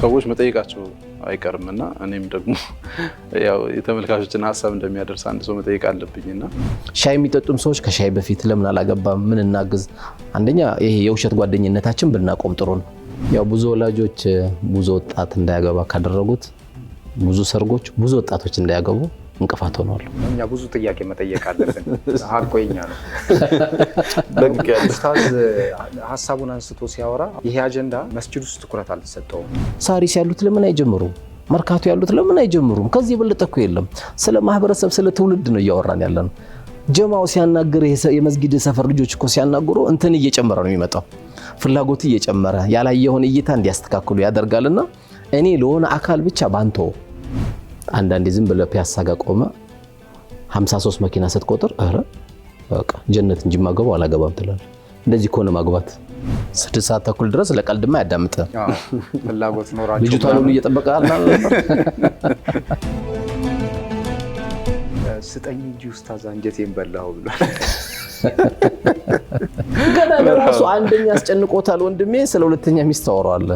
ሰዎች መጠየቃቸው አይቀርምና እኔም ደግሞ ያው የተመልካቾችን ሐሳብ እንደሚያደርስ አንድ ሰው መጠየቅ አለብኝና ሻይ የሚጠጡም ሰዎች ከሻይ በፊት ለምን አላገባም ምን እናግዝ አንደኛ ይሄ የውሸት ጓደኝነታችን ብናቆም ጥሩ ነው ያው ብዙ ወላጆች ብዙ ወጣት እንዳያገባ ካደረጉት ብዙ ሰርጎች ብዙ ወጣቶች እንዳያገቡ እንቅፋት ሆነዋል እኛ ብዙ ጥያቄ መጠየቅ አለብን ሀቆኛ ነው ኡስታዝ ሐሳቡን አንስቶ ሲያወራ ይሄ አጀንዳ መስጂድ ውስጥ ትኩረት አልተሰጠውም ሳሪስ ያሉት ለምን አይጀምሩም መርካቶ ያሉት ለምን አይጀምሩም ከዚህ በለጠ እኮ የለም ስለ ማህበረሰብ ስለ ትውልድ ነው ያወራን ያለነው ጀማው ሲያናግር የመስጊድ ሰፈር ልጆች እኮ ሲያናግሩ እንትን እየጨመረ ነው የሚመጣው ፍላጎት እየጨመረ ያላየውን እይታ እንዲያስተካክሉ ያደርጋልና እኔ ለሆነ አካል ብቻ ባንቶ አንዳንዴ ዝም ብለ ፒያሳ ጋር ቆመ 53 መኪና ስትቆጥር አረ በቃ ጀነት እንጂ ማገባው አላገባም ትላል እንደዚህ ኮነ ማግባት 6 ሰዓት ተኩል ድረስ ለቀልድማ ያዳምጥ ፍላጎት ኖራችሁ ልጅቷ ነው እየጠበቀሃል ነበር ስጠኝ እንጂ ኡስታዝ አንጀቴን በላው ብሏል ገና ለራሱ አንደኛ አስጨንቆታል ወንድሜ ስለ ሁለተኛ ሚስት ታወራዋል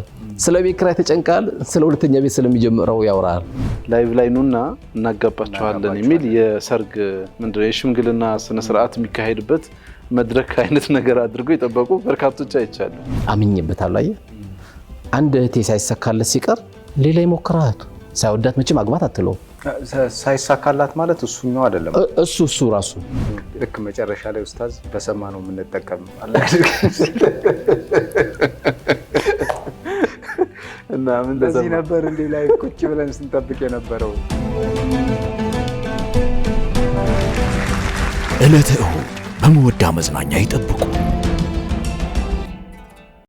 ስለ ቤት ኪራይ ተጨንቃል ስለ ሁለተኛ ቤት ስለሚጀምረው ያወራል ላይቭ ላይ ኑና እናጋባቸዋለን የሚል የሰርግ ምንድነው የሽምግልና ስነ ስርዓት የሚካሄድበት መድረክ አይነት ነገር አድርጎ የጠበቁ በርካቶች አይቻሉ አምኜበታለሁ አየ አንድ እህቴ ሳይሰካለት ሲቀር ሌላ ይሞክራቱ ሳይወዳት መቼም ማግባት አትለው ሳይሳካላት ማለት እሱኛው አይደለም እሱ ራሱ ልክ መጨረሻ ላይ ኡስታዝ በሰማነው የምንጠቀም አላህ እና ምን እንደዚህ ነበር እንዴ ላይ ቁጭ ብለን ስንጠብቅ የነበረው ዕለተ እሁድ በመወዳ መዝናኛ ይጠብቁ